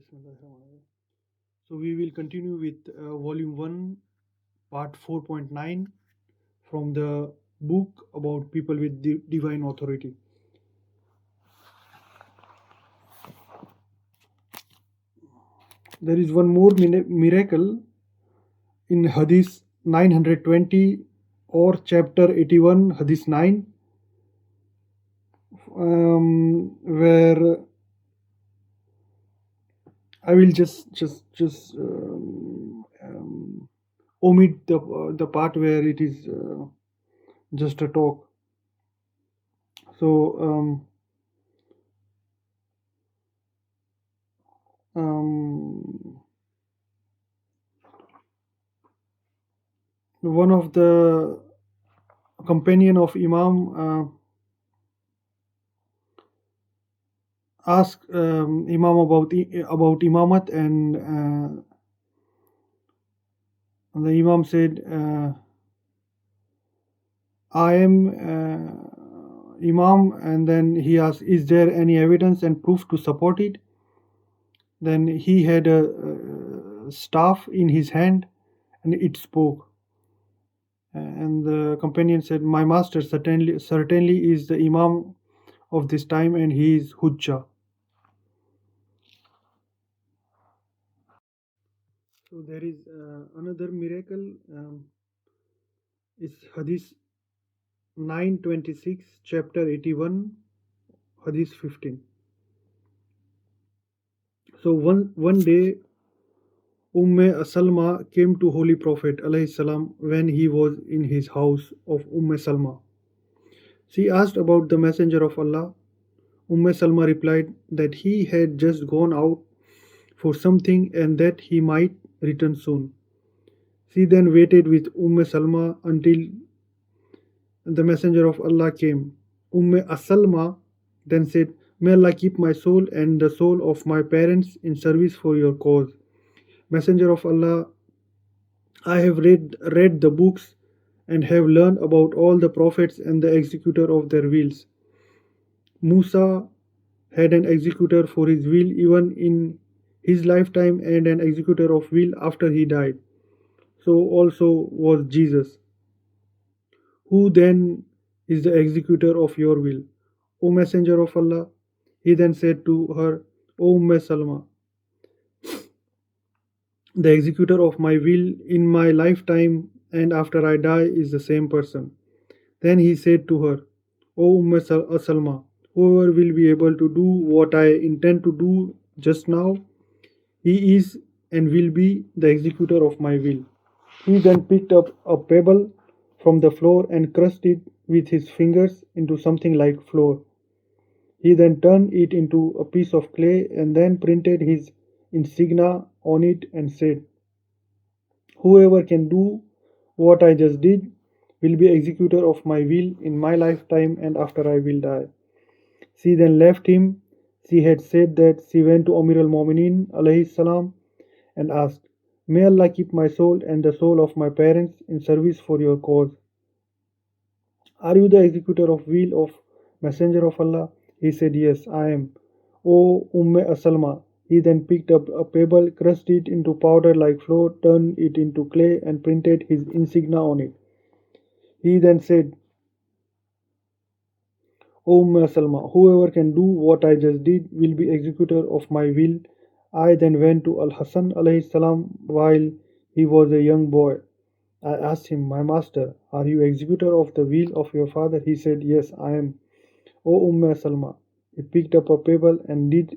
Bismillahirrahmanirrahim. So we will continue with volume 1, part 4.9 from the book about people with divine authority. There is one more miracle in Hadith 920 or chapter 81, Hadith 9, where I will just omit the part where it is just a talk. So one of the companion of Imam asked Imam about Imamat, and the Imam said, I am Imam, and then he asked, is there any evidence and proof to support it? Then he had a staff in his hand and it spoke. And the companion said, my master certainly is the Imam of this time, and he is Hujjah. So there is another miracle. Is Hadith 926, chapter 81, Hadith 15. So one day, Salma came to Holy Prophet ﷺ when he was in his house of Salma. She asked about the Messenger of Allah. Salma replied that he had just gone out for something and that he might return soon. She then waited with Salma until the Messenger of Allah came. Salma then said, may Allah keep my soul and the soul of my parents in service for your cause. Messenger of Allah, I have read the books and have learned about all the prophets and the executor of their wills. Musa had an executor for his will even in his lifetime and an executor of will after he died. So also was Jesus. Who then is the executor of your will, O Messenger of Allah? He then said to her, O Salma, the executor of my will in my lifetime and after I die is the same person. Then he said to her, O Salma, whoever will be able to do what I intend to do just now, he is and will be the executor of my will. He then picked up a pebble from the floor and crushed it with his fingers into something like flour. He then turned it into a piece of clay and then printed his insignia on it and said, whoever can do what I just did will be executor of my will in my lifetime and after I will die. She then left him. She had said that she went to Amir al-Mu'minin alayhi salam and asked, may Allah keep my soul and the soul of my parents in service for your cause. Are you the executor of will of Messenger of Allah? He said, yes, I am. O Salma. He then picked up a pebble, crushed it into powder like flour, turned it into clay, and printed his insignia on it. He then said, O Salma, whoever can do what I just did will be executor of my will. I then went to Al-Hasan alayhi salam while he was a young boy. I asked him, my master, are you executor of the will of your father? He said, yes, I am. O Salma. He picked up a pebble and did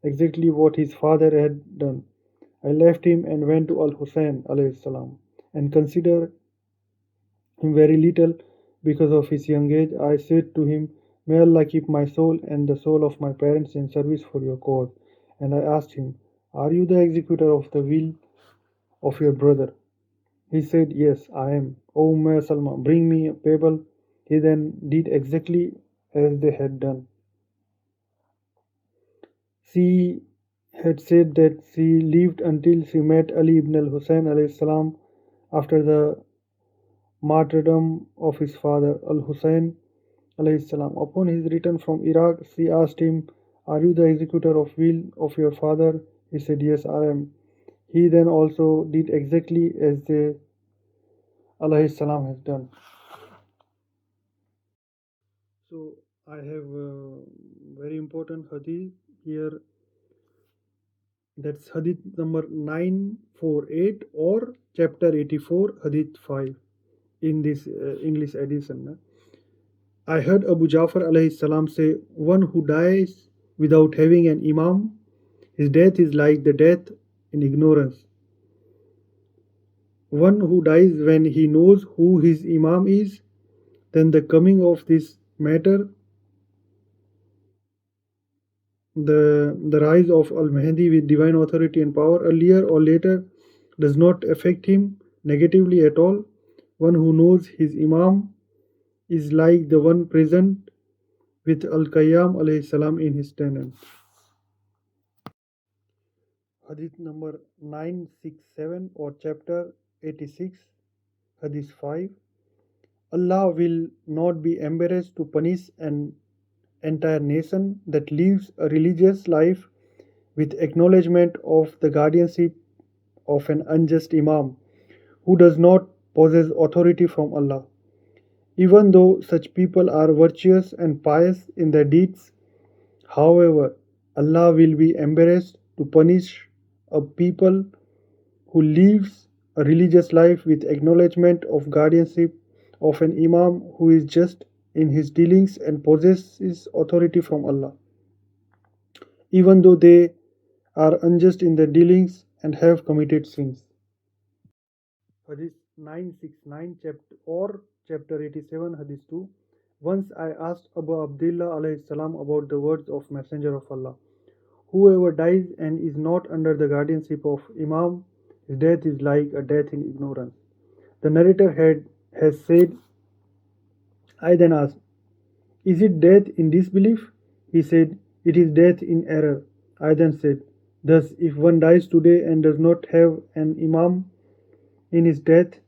exactly what his father had done. I left him and went to Al-Husayn alayhi salam and considered him very little because of his young age. I said to him, may Allah keep my soul and the soul of my parents in service for your cause. And I asked him, are you the executor of the will of your brother? He said, yes, I am. O Salma, bring me a pebble. He then did exactly as they had done. She had said that she lived until she met Ali ibn al-Husayn alayhi salam after the martyrdom of his father al-Husayn alayhi salam. Upon his return from Iraq, she asked him, are you the executor of will of your father? He said, yes, I am. He then also did exactly as the alayhi salam has done. So I have a very important hadith here. That's hadith number 948 or chapter 84, hadith 5 in this English edition. I heard Abu Jafar alayhi salam say, one who dies without having an imam, his death is like the death in ignorance. One who dies when he knows who his imam is, then the coming of this matter, the rise of Al Mahdi with divine authority and power, earlier or later, does not affect him negatively at all. One who knows his imam is like the one present with Al Qayyam alayhi salam in his tenant. Hadith number 967 or chapter 86, Hadith 5. Allah will not be embarrassed to punish an entire nation that lives a religious life with acknowledgement of the guardianship of an unjust Imam who does not possess authority from Allah. Even though such people are virtuous and pious in their deeds, however, Allah will be embarrassed to punish a people who lives a religious life with acknowledgement of guardianship of an Imam who is just in his dealings and possesses authority from Allah, even though they are unjust in their dealings and have committed sins. Hadith 969 chapter 87 Hadith 2. Once I asked Abu Abdullah alayhi salam about the words of Messenger of Allah. Whoever dies and is not under the guardianship of Imam, his death is like a death in ignorance. The narrator has said, I then asked, is it death in disbelief? He said, it is death in error. I then said, thus, if one dies today and does not have an Imam in his death,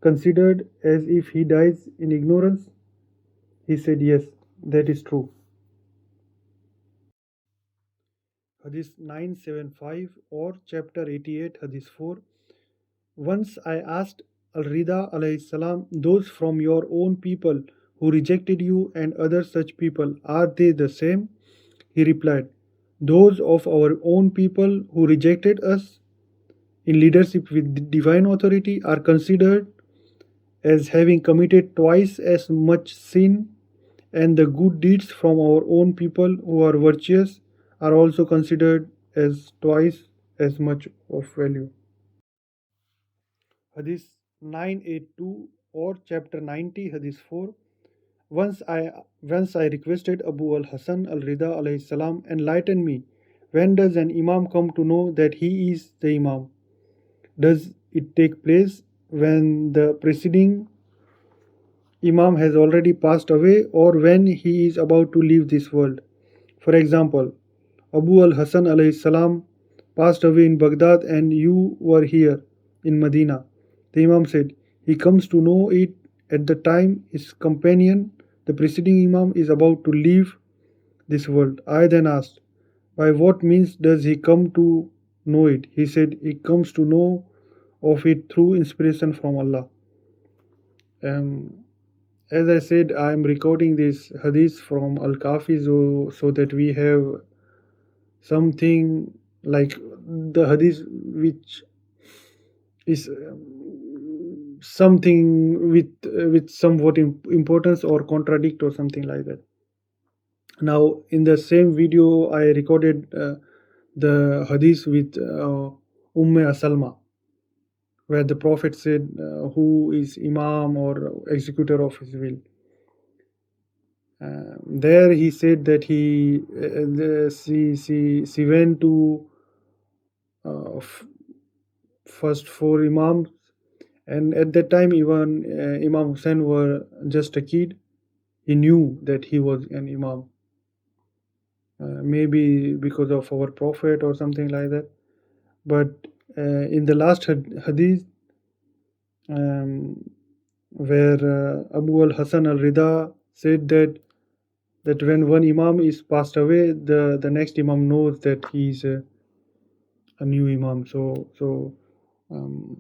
considered as if he dies in ignorance? He said, yes, that is true. Hadith 975 or chapter 88, Hadith 4. Once I asked Al-Rida alayhi salam, those from your own people who rejected you and other such people, are they the same? He replied, those of our own people who rejected us in leadership with divine authority are considered as having committed twice as much sin, and the good deeds from our own people who are virtuous are also considered as twice as much of value. Hadith 982 or chapter 90, Hadith 4. Once I requested Abu al Hasan al Rida alayhi salam, enlighten me. When does an Imam come to know that he is the Imam? Does it take place when the preceding Imam has already passed away or when he is about to leave this world? For example, Abu al Hasan alayhi salam passed away in Baghdad and you were here in Medina. The Imam said, he comes to know it at the time his companion, the preceding Imam, is about to leave this world. I then asked, by what means does he come to know it? He said, he comes to know of it through inspiration from Allah. Um, as I said, I am recording this hadith from AL-Kafi so that we have something like the hadith which is something with somewhat importance or contradict or something like that. Now in the same video I recorded the hadith with Salma, where the Prophet said who is Imam or executor of his will. There he said that she went to first four Imams, and at that time even Imam Hussein were just a kid. He knew that he was an Imam, maybe because of our Prophet or something like that. But in the last hadith, um, where Abu al Hasan al Rida said that when one Imam is passed away, the next Imam knows that he is a new Imam. Um,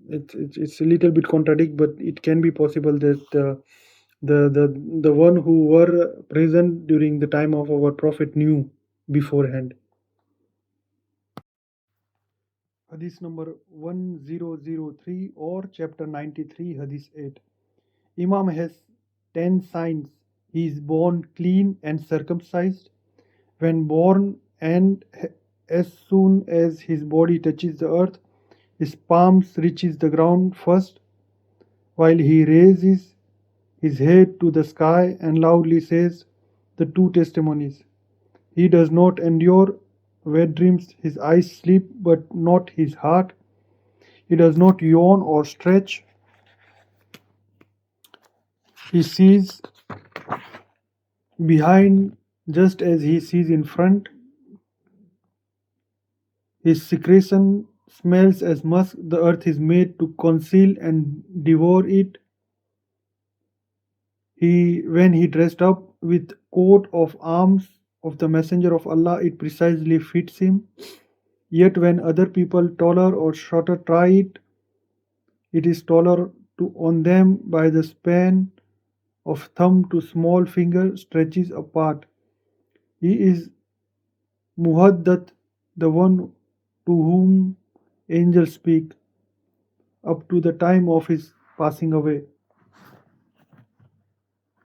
it's a little bit contradict, but it can be possible that the one who were present during the time of our Prophet knew beforehand. Hadith number 1003 or chapter 93, Hadith 8. Imam has 10 signs. He is born clean and circumcised. When born and as soon as his body touches the earth, his palms reaches the ground first, while he raises his head to the sky and loudly says the two testimonies. He does not endure wet dreams, his eyes sleep, but not his heart. He does not yawn or stretch. He sees behind just as he sees in front. His secretion smells as musk. The earth is made to conceal and devour it. When he dressed up with coat of arms of the messenger of Allah, it precisely fits him. Yet when other people taller or shorter try it, it is taller on them by the span of thumb to small finger stretches apart. He is Muhaddat, the one to whom angels speak, up to the time of his passing away.